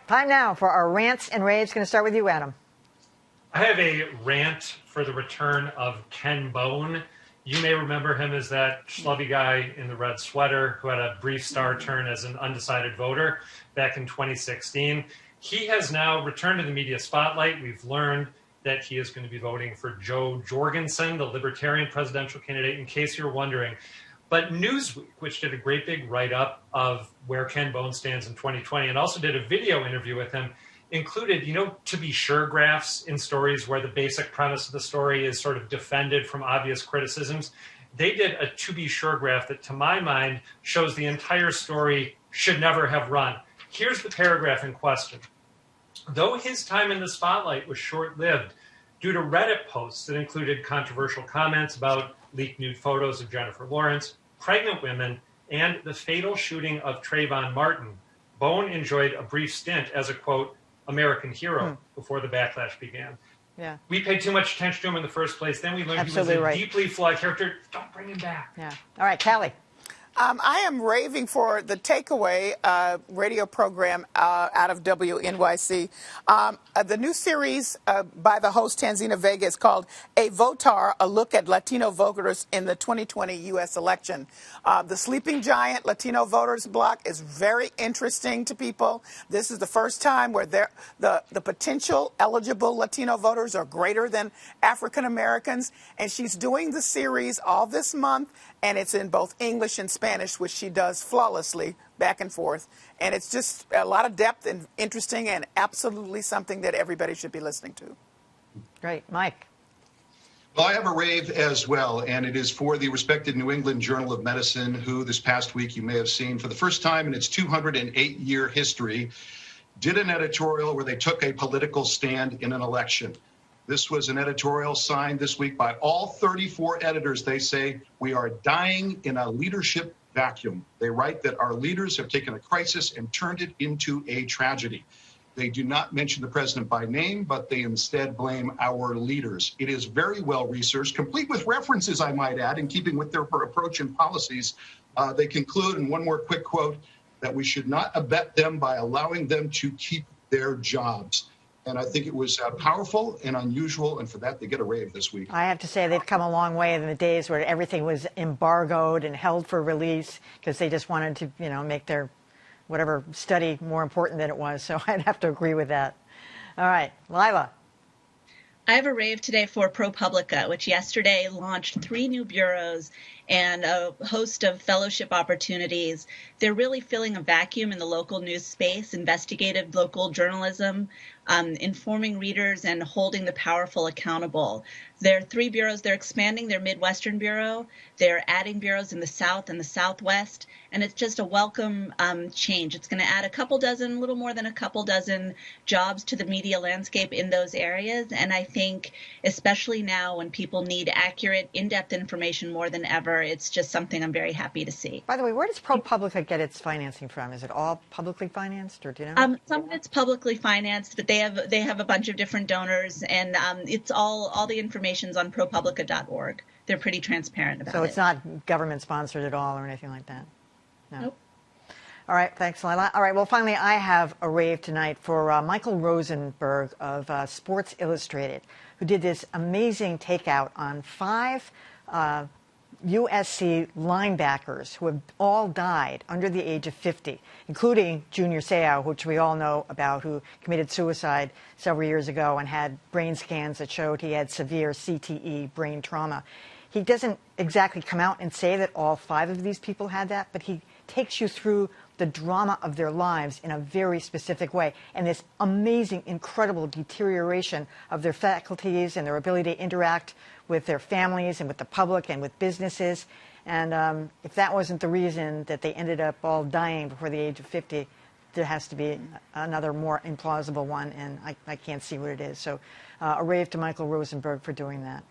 Time now for our rants and raves. Going to start with you, Adam. I have a rant for the return of Ken Bone. You may remember him as that schlubby guy in the red sweater who had a brief star turn as an undecided voter back in 2016. He has now returned to the media spotlight. We've learned that he is going to be voting for Joe Jorgensen, the Libertarian presidential candidate, in case you're wondering. But Newsweek, which did a great big write-up of where Ken Bone stands in 2020 and also did a video interview with him, included, to be sure graphs in stories where the basic premise of the story is sort of defended from obvious criticisms. They did a to be sure graph that, to my mind, shows the entire story should never have run. Here's the paragraph in question. Though his time in the spotlight was short-lived due to Reddit posts that included controversial comments about leaked nude photos of Jennifer Lawrence, pregnant women, and the fatal shooting of Trayvon Martin, Bone enjoyed a brief stint as a, quote, American hero before the backlash began. Yeah. We paid too much attention to him in the first place. Then we learned Absolutely he was a right. deeply flawed character. Don't bring him back. Yeah. All right, Callie. I am raving for the Takeaway radio program out of WNYC. The new series by the host Tanzina Vega is called A Votar, a look at Latino voters in the 2020 U.S. election. The sleeping giant Latino voters bloc is very interesting to people. This is the first time where the potential eligible Latino voters are greater than African Americans. And she's doing the series all this month, and it's in both English and Spanish, which she does flawlessly back and forth. And it's just a lot of depth and interesting and absolutely something that everybody should be listening to. Great. Mike. Well, I have a rave as well, and it is for the respected New England Journal of Medicine, who this past week you may have seen for the first time in its 208-year history did an editorial where they took a political stand in an election. This was an editorial signed this week by all 34 editors. They say, we are dying in a leadership vacuum. They write that our leaders have taken a crisis and turned it into a tragedy. They do not mention the president by name, but they instead blame our leaders. It is very well researched, complete with references, I might add, in keeping with their approach and policies. They conclude, in one more quick quote, that we should not abet them by allowing them to keep their jobs. And I think it was powerful and unusual, and for that, they get a rave this week. I have to say they've come a long way in the days where everything was embargoed and held for release because they just wanted to, make their whatever study more important than it was. So I'd have to agree with that. All right, Lylah. I have a rave today for ProPublica, which yesterday launched 3 new bureaus and a host of fellowship opportunities. They're really filling a vacuum in the local news space, investigative local journalism, informing readers and holding the powerful accountable. There are 3 bureaus. They're expanding their Midwestern bureau. They're adding bureaus in the South and the Southwest. And it's just a welcome change. It's going to add a little more than a couple dozen jobs to the media landscape in those areas. And I think especially now when people need accurate, in-depth information more than ever, it's just something I'm very happy to see. By the way, where does ProPublica get its financing from? Is it all publicly financed, or do you know? Some of it's publicly financed, but they have a bunch of different donors, and it's all the information's on ProPublica.org. They're pretty transparent about it. So it's not government sponsored at all or anything like that? No. Nope. All right, thanks, Lylah. All right, well, finally, I have a rave tonight for Michael Rosenberg of Sports Illustrated, who did this amazing takeout on 5 USC linebackers who have all died under the age of 50, including Junior Seau, which we all know about, who committed suicide several years ago and had brain scans that showed he had severe CTE, brain trauma. He doesn't exactly come out and say that all 5 of these people had that, but he takes you through the drama of their lives in a very specific way, and this amazing, incredible deterioration of their faculties and their ability to interact with their families and with the public and with businesses. And if that wasn't the reason that they ended up all dying before the age of 50, there has to be another more implausible one, and I can't see what it is. So a rave to Michael Rosenberg for doing that.